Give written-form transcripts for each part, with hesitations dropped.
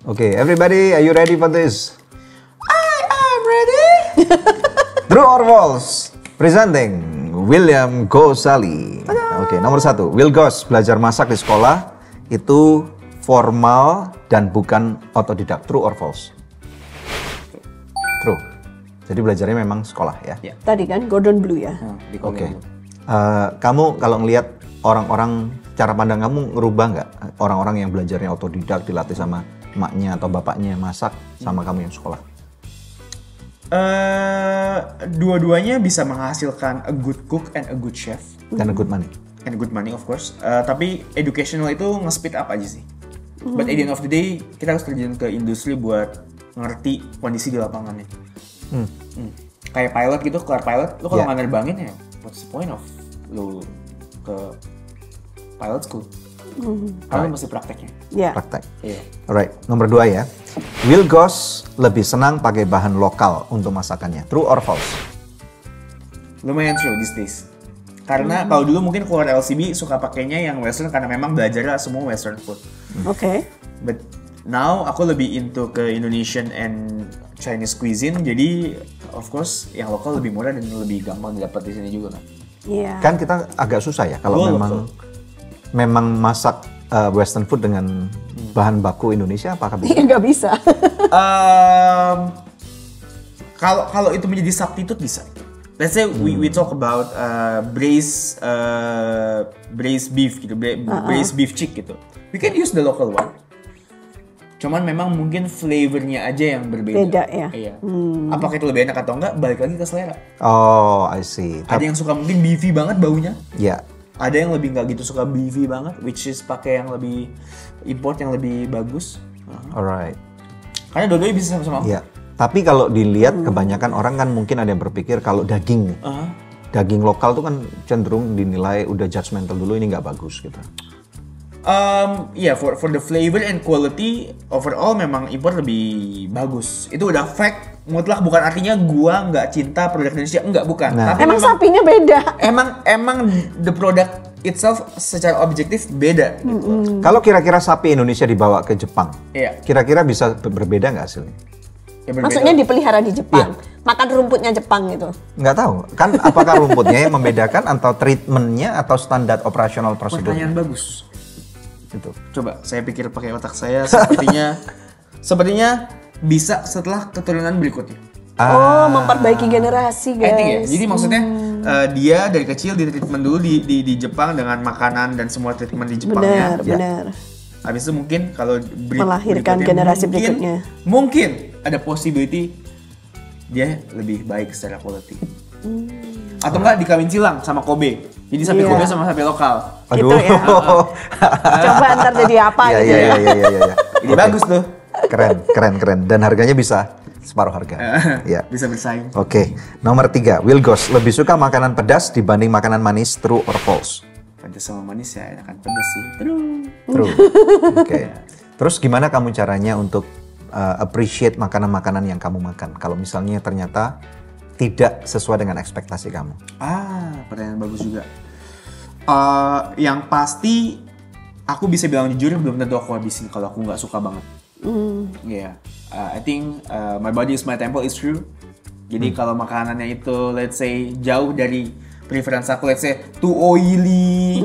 Okay, everybody, are you ready for this? I am ready. True or false? Presenting William Gosali. Oke, nomor 1. Will Gos belajar masak di sekolah itu formal dan bukan otodidak. True or false? True. Jadi belajarnya memang sekolah ya? Ya. Tadi kan Gordon Blue ya. Oke. Kamu kalau ngelihat orang-orang, cara pandang kamu ngerubah nggak? Orang-orang yang belajarnya otodidak dilatih sama emaknya atau bapaknya masak sama kamu yang sekolah? Dua-duanya bisa menghasilkan a good cook and a good chef. Dan a good money. And good money of course. Tapi educational itu nge-speed up aja sih. But at the end of the day, kita harus terjun ke industri buat ngerti kondisi di lapangannya. Kayak pilot gitu, kelar pilot, lu kalau nggak nerbangin ya, what's the point of lu ke pilot school? Karena mesti prakteknya. Ya. Praktek. Iya. Alright, nomor 2 ya. Will Gos lebih senang pakai bahan lokal untuk masakannya. True or false? Lumayan true these days. Karena kalau dulu mungkin keluar LCB suka pakainya yang western karena memang belajarnya semua western food. Oke. But now aku lebih into ke Indonesian and Chinese cuisine, jadi of course yang lokal lebih murah dan lebih gampang didapat di sini juga kan. Iya. Kan kita agak susah ya kalau memang masak western food dengan bahan baku Indonesia, apakah bisa? Nggak bisa. Kalau itu menjadi substitute bisa. Let's say we talk about braised beef gitu, braised beef chick gitu. We can use the local one. Cuman memang mungkin flavornya aja yang berbeda. Beda ya. Iya. Apakah itu lebih enak atau enggak? Balik lagi ke selera. Oh, I see. Ada yang suka mungkin beefy banget baunya. Ya. Ada yang lebih nggak gitu suka beefy banget, which is pakai yang lebih import yang lebih bagus. Alright. Karena dua-duanya bisa sama-sama. Iya. Tapi kalau dilihat kebanyakan orang kan mungkin ada yang berpikir kalau daging nih, daging lokal tuh kan cenderung dinilai udah judgmental dulu, ini nggak bagus gitu. For the flavor and quality overall memang import lebih bagus. Itu udah fact mutlak, bukan artinya gua nggak cinta produk Indonesia, enggak, bukan. Nah. Tapi Emang sapinya beda. emang the product itself secara objektif beda. Gitu. Kalau kira-kira sapi Indonesia dibawa ke Jepang, Iya. kira-kira bisa berbeda nggak hasilnya? Ya, berbeda. Maksudnya dipelihara di Jepang. Makan rumputnya Jepang gitu. Nggak tahu. Kan apakah rumputnya yang membedakan atau treatmentnya atau standar operasional prosedurnya? Pertanyaan bagus. Gitu. Coba saya pikir pakai otak saya, sepertinya bisa setelah keturunan berikutnya. Memperbaiki generasi guys. I think ya. Jadi maksudnya dia dari kecil di treatment dulu di Jepang dengan makanan dan semua treatment di Jepangnya. Benar. Habis itu mungkin kalau Melahirkan generasi berikutnya. Mungkin ada possibility dia lebih baik secara quality. Atau enggak dikawin silang sama Kobe. Jadi sapi Kobe sama sapi lokal. Aduh. Gitu ya. Coba ntar jadi apa gitu ya. Iya. Ini bagus tuh. Keren. Dan harganya bisa separuh harga. Ya. Bisa bersaing. Oke. Nomor 3, Will Gos lebih suka makanan pedas dibanding makanan manis. True or false? Pedas sama manis ya enakan pedas sih. True. Oke. Terus gimana kamu caranya untuk appreciate makanan-makanan yang kamu makan? Kalau misalnya ternyata tidak sesuai dengan ekspektasi kamu. Pertanyaan bagus juga. Yang pasti aku bisa bilang jujur belum tentu aku habisin kalau aku nggak suka banget. I think my body is my temple is true. Jadi kalau makanannya itu let's say jauh dari preference aku, let's say too oily,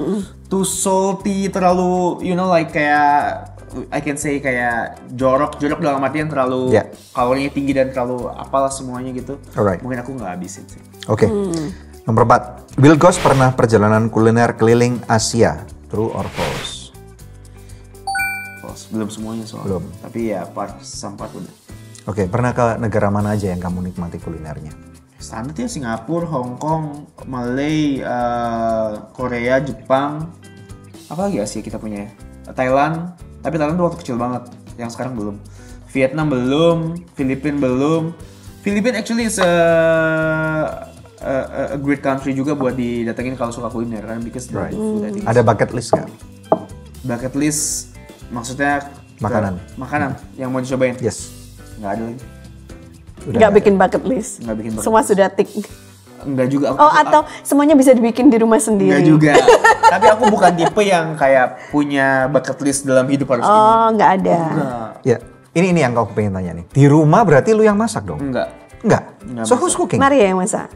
too salty, terlalu like kayak I can say kayak jorok dalam artian terlalu kalorinya tinggi dan terlalu apalah semuanya gitu. Alright. Mungkin aku nggak habisin sih. Oke. Nomor 4, Will Gos pernah perjalanan kuliner keliling Asia. True or false? False. Belum semuanya soalnya. Belum. Tapi ya some part udah. Oke, pernah ke negara mana aja yang kamu nikmati kulinernya? Standar ya Singapura, Hong Kong, Malay, Korea, Jepang. Apa lagi Asia kita punya ya? Thailand. Tapi Thailand tuh waktu kecil banget, yang sekarang belum. Vietnam belum, Filipina belum. Filipina actually is a great country juga buat didatengin kalau suka kuliner kan, because the food I think Ada bucket list nggak? bucket list maksudnya Makanan yang mau dicobain. Yes. Nggak ada lagi. Nggak bikin bucket list. Nggak bikin bucket Semua list. sudah tick. Enggak juga. Atau semuanya bisa dibikin di rumah sendiri. Enggak juga. Tapi aku bukan tipe yang kayak punya bucket list dalam hidup harus ini. Nggak ada. Enggak. Ya, Ini yang kau pengen tanya nih. Di rumah berarti lu yang masak dong? Enggak. Enggak. So who's cooking? Maria yang masak.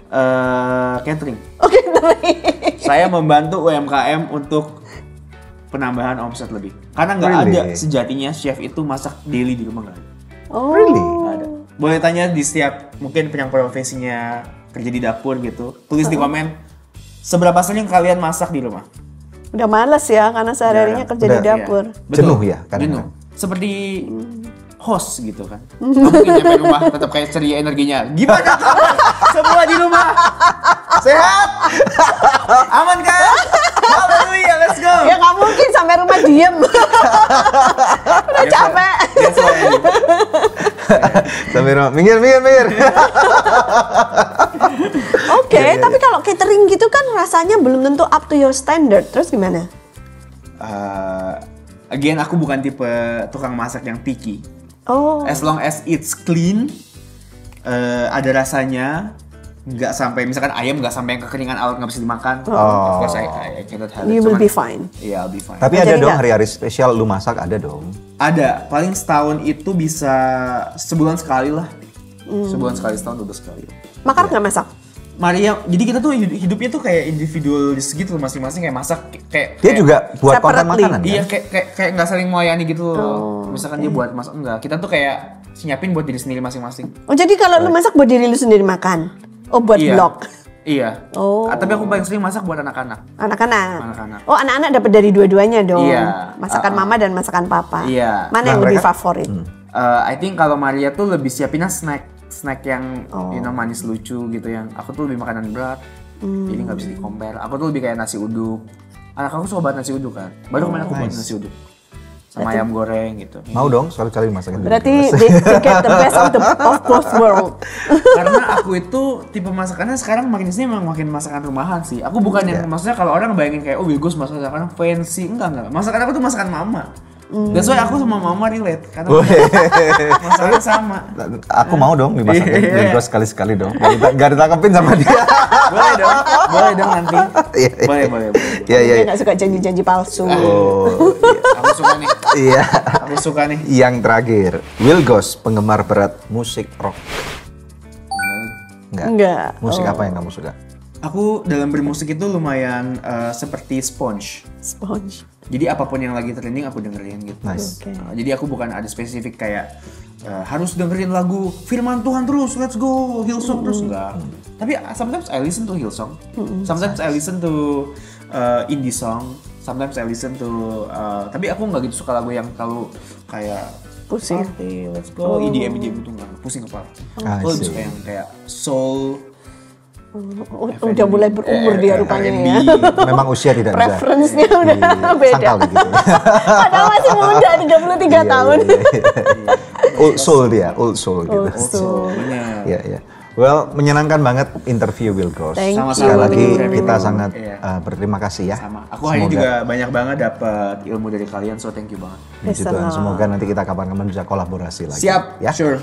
Catering. Oke, catering. Saya membantu UMKM untuk penambahan omset lebih. Karena nggak Really? ada sejatinya chef itu masak daily di rumah, nggak ada. Oh. Really? Nggak ada. Boleh tanya di setiap mungkin yang profesinya kerja di dapur gitu. Tulis di komen seberapa sering kalian masak di rumah. Udah males ya karena sehari-harinya kerja di Udah, dapur. Iya. Jenuh ya Jenuh. kadang-kadang. Seperti host gitu kan. Nggak mungkin nyampe rumah tetap kayak ceria energinya. Gimana kabar? Semua di rumah? Sehat? Aman kan? Haleluya, let's go. Ya nggak mungkin sampai rumah diem. Udah capek. That's why I do. Sampai rumah, minggir. Oke, tapi kalau catering gitu kan rasanya belum tentu up to your standard. Terus gimana? Again, aku bukan tipe tukang masak yang picky. Oh. As long as it's clean, ada rasanya, nggak sampai misalkan ayam nggak sampai yang kekeringan alat nggak bisa dimakan. Of course I cannot have it. You will Cuman, be fine. Iya, I'll be fine. Tapi Jadi ada dong nggak? hari-hari spesial lu masak, ada dong. Ada, paling setahun itu bisa sebulan sekali lah. Sebulan sekali, setahun 2 sekali. Makar nggak masak? Maria, jadi kita tuh hidupnya tuh kayak individualis gitu masing-masing kayak masak kayak Dia juga buat konten separately. makanan iya kan? kayak nggak saling melayani gitu loh. Misalkan dia buat masak enggak, kita tuh kayak nyiapin buat diri sendiri masing-masing. Oh jadi kalau lu masak buat diri lu sendiri makan? Oh buat Iya. vlog? Iya. Oh. Tapi aku paling sering masak buat anak-anak. Anak-anak? Anak-anak. Oh anak-anak dapat dari dua-duanya dong? Iya. Masakan mama dan masakan papa? Iya. Mana Nah, yang lebih mereka- favorit? I think kalau Maria tuh lebih siapinnya snack yang manis lucu gitu, yang aku tuh lebih makanan berat. Jadi nggak bisa di-compare. Aku tuh lebih kayak nasi uduk. Anak aku suka banget nasi uduk kan. Baru kemarin aku buat nasi uduk. Sama ayam goreng gitu. Mau dong sekali-kali masakin. Berarti they get the best of both world. Karena aku itu tipe masakannya sekarang makin sini memang makin masakan rumahan sih. Aku bukan yang maksudnya kalau orang bayangin kayak oh Wilgos masakan fancy, enggak. Masakan aku tuh masakan mama. That's why aku sama mama relate karena masakan sama. Aku mau dong dimasakin Iya. Wilgos sekali-sekali dong. Gak ditangkapin sama dia. boleh dong nanti. Iya, iya. Boleh. Iya. Dia nggak suka janji-janji palsu. Oh, Aku suka nih. iya. Aku suka nih. Yang terakhir, Wilgos penggemar berat musik rock. Enggak. Musik apa yang kamu suka? Aku dalam bermusik itu lumayan seperti sponge. Sponge. Jadi apapun yang lagi trending aku dengerin gitu. Nice. Oke. Jadi aku bukan ada spesifik kayak harus dengerin lagu Firman Tuhan terus, let's go Hillsong terus enggak. Tapi sometimes I listen to Hillsong. Sometimes I listen to indie song. Sometimes I listen to tapi aku nggak gitu suka lagu yang terlalu kayak Pusing. party, let's go EDM itu enggak pusing kepala. I Aku lebih see. suka yang kayak soul. Udah mulai berumur dia rupanya R&B. ya. Memang usia tidak bisa. Preference-nya udah beda. Sangkal gitu. Padahal masih muda, 33 tahun. Old soul dia, old soul gitu. Old soul. Benar. Iya. Well, menyenangkan banget interview Wilgos. Thank Sama-sama. Sekali lagi Thank you. kita sangat Iya. berterima kasih ya. Sama. Aku hari ini juga banyak banget dapat ilmu dari kalian, so thank you banget. Puji Tuhan. Semoga nanti kita kapan-kapan bisa kolaborasi lagi. Siap, Ya. sure.